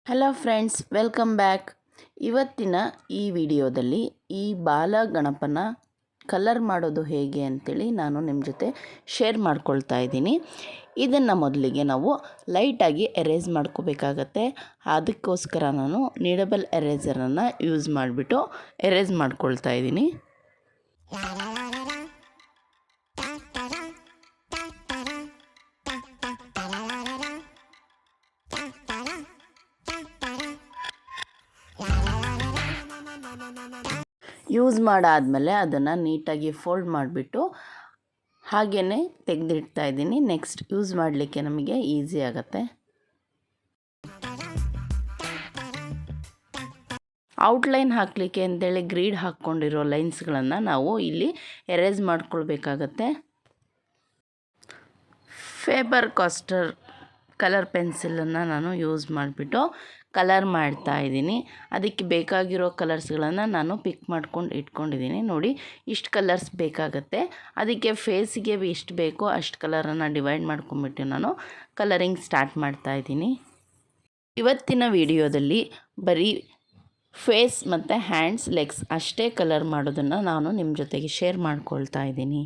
Hello friends, welcome back. ಇವತ್ತಿನ ಈ ವಿಡಿಯೋದಲ್ಲಿ ಈ ಬಾಲ ಗಣಪನ ಕಲರ್ ಮಾಡೋದು ಹೇಗೆ ಅಂತೇಳಿ ನಾನು ನಿಮ್ಮ ಜೊತೆ ಶೇರ್ ಮಾಡ್ಕೊಳ್ತಾ ಇದ್ದೀನಿ. ಇದನ್ನು ಮೊದಲಿಗೆ ನಾವು ಲೈಟಾಗಿ ಎರೇಸ್ ಮಾಡ್ಕೋಬೇಕಾಗತ್ತೆ. ಅದಕ್ಕೋಸ್ಕರ ನಾನು ನೀಡಬಲ್ ಎರೇಸರನ್ನು ಯೂಸ್ ಮಾಡಿಬಿಟ್ಟು ಎರೇಸ್ ಮಾಡ್ಕೊಳ್ತಾ ಇದ್ದೀನಿ. ಯೂಸ್ ಮಾಡಾದಮೇಲೆ ಅದನ್ನು ನೀಟಾಗಿ ಫೋಲ್ಡ್ ಮಾಡಿಬಿಟ್ಟು ಹಾಗೇ ತೆಗೆದಿಡ್ತಾ ಇದ್ದೀನಿ. ನೆಕ್ಸ್ಟ್ ಯೂಸ್ ಮಾಡಲಿಕ್ಕೆ ನಮಗೆ ಈಸಿ ಆಗುತ್ತೆ. ಔಟ್ಲೈನ್ ಹಾಕಲಿಕ್ಕೆ ಅಂತೇಳಿ ಗ್ರೀಡ್ ಹಾಕ್ಕೊಂಡಿರೋ ಲೈನ್ಸ್ಗಳನ್ನು ನಾವು ಇಲ್ಲಿ ಎರೇಸ್ ಮಾಡ್ಕೊಳ್ಬೇಕಾಗತ್ತೆ. ಫೇಬರ್ ಕಾಸ್ಟರ್ ಕಲರ್ ಪೆನ್ಸಿಲನ್ನು ನಾನು ಯೂಸ್ ಮಾಡಿಬಿಟ್ಟು ಕಲರ್ ಮಾಡ್ತಾ ಇದ್ದೀನಿ. ಅದಕ್ಕೆ ಬೇಕಾಗಿರೋ ಕಲರ್ಸ್ಗಳನ್ನು ನಾನು ಪಿಕ್ ಮಾಡ್ಕೊಂಡು ಇಟ್ಕೊಂಡಿದ್ದೀನಿ. ನೋಡಿ, ಇಷ್ಟು ಕಲರ್ಸ್ ಬೇಕಾಗತ್ತೆ. ಅದಕ್ಕೆ ಫೇಸಿಗೆ ಎಷ್ಟು ಬೇಕೋ ಅಷ್ಟು ಕಲರನ್ನು ಡಿವೈಡ್ ಮಾಡ್ಕೊಂಬಿಟ್ಟು ನಾನು ಕಲರಿಂಗ್ ಸ್ಟಾರ್ಟ್ ಮಾಡ್ತಾ ಇದ್ದೀನಿ. ಇವತ್ತಿನ ವಿಡಿಯೋದಲ್ಲಿ ಬರೀ ಫೇಸ್ ಮತ್ತು ಹ್ಯಾಂಡ್ಸ್, ಲೆಗ್ಸ್ ಅಷ್ಟೇ ಕಲರ್ ಮಾಡೋದನ್ನು ನಾನು ನಿಮ್ಮ ಜೊತೆಗೆ ಶೇರ್ ಮಾಡ್ಕೊಳ್ತಾ ಇದ್ದೀನಿ.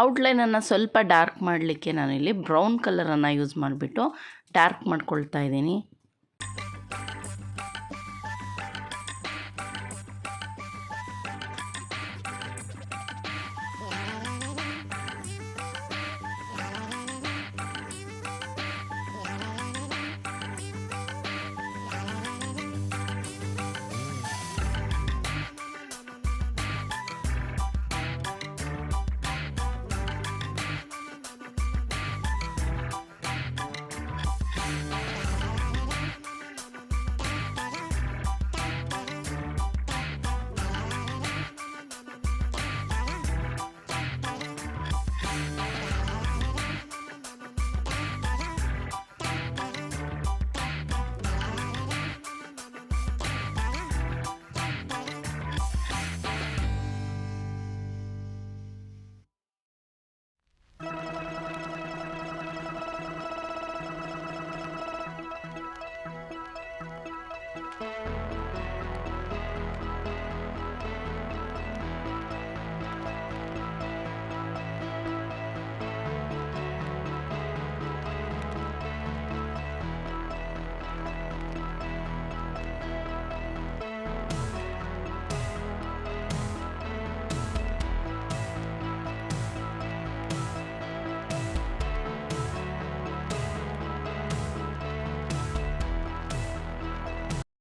ಔಟ್ಲೈನನ್ನು ಸ್ವಲ್ಪ ಡಾರ್ಕ್ ಮಾಡಲಿಕ್ಕೆ ನಾನಿಲ್ಲಿ ಬ್ರೌನ್ ಕಲರನ್ನು ಯೂಸ್ ಮಾಡಿಬಿಟ್ಟು ಡಾರ್ಕ್ ಮಾಡ್ಕೊಳ್ತಾ ಇದ್ದೀನಿ.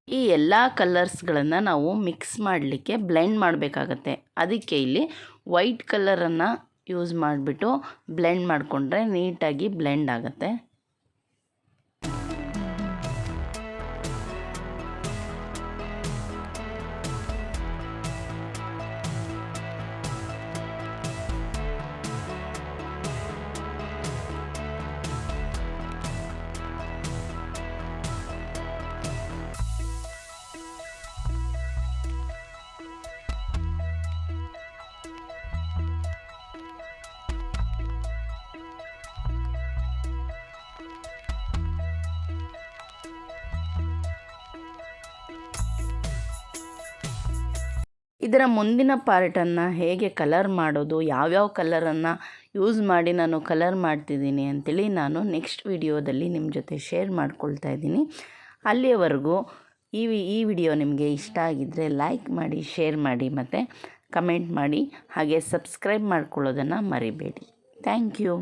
ಈ ಎಲ್ಲ ಕಲರ್ಸ್ಗಳನ್ನು ನಾವು ಮಿಕ್ಸ್ ಮಾಡಲಿಕ್ಕೆ ಬ್ಲೆಂಡ್ ಮಾಡಬೇಕಾಗತ್ತೆ. ಅದಕ್ಕೆ ಇಲ್ಲಿ ವೈಟ್ ಕಲರನ್ನು ಯೂಸ್ ಮಾಡಿಬಿಟ್ಟು ಬ್ಲೆಂಡ್ ಮಾಡಿಕೊಂಡ್ರೆ ನೀಟಾಗಿ ಬ್ಲೆಂಡ್ ಆಗುತ್ತೆ. ಇದರ ಮುಂದಿನ ಪಾರ್ಟನ್ನು ಹೇಗೆ ಕಲರ್ ಮಾಡೋದು, ಯಾವ್ಯಾವ ಕಲರನ್ನು ಯೂಸ್ ಮಾಡಿ ನಾನು ಕಲರ್ ಮಾಡ್ತಿದ್ದೀನಿ ಅಂಥೇಳಿ ನಾನು ನೆಕ್ಸ್ಟ್ ವಿಡಿಯೋದಲ್ಲಿ ನಿಮ್ಮ ಜೊತೆ ಶೇರ್ ಮಾಡ್ಕೊಳ್ತಾ ಇದ್ದೀನಿ. ಅಲ್ಲಿಯವರೆಗೂ ಈ ವಿಡಿಯೋ ನಿಮಗೆ ಇಷ್ಟ ಆಗಿದ್ದರೆ ಲೈಕ್ ಮಾಡಿ, ಶೇರ್ ಮಾಡಿ ಮತ್ತು ಕಮೆಂಟ್ ಮಾಡಿ. ಹಾಗೆ ಸಬ್ಸ್ಕ್ರೈಬ್ ಮಾಡ್ಕೊಳ್ಳೋದನ್ನು ಮರಿಬೇಡಿ. Thank you.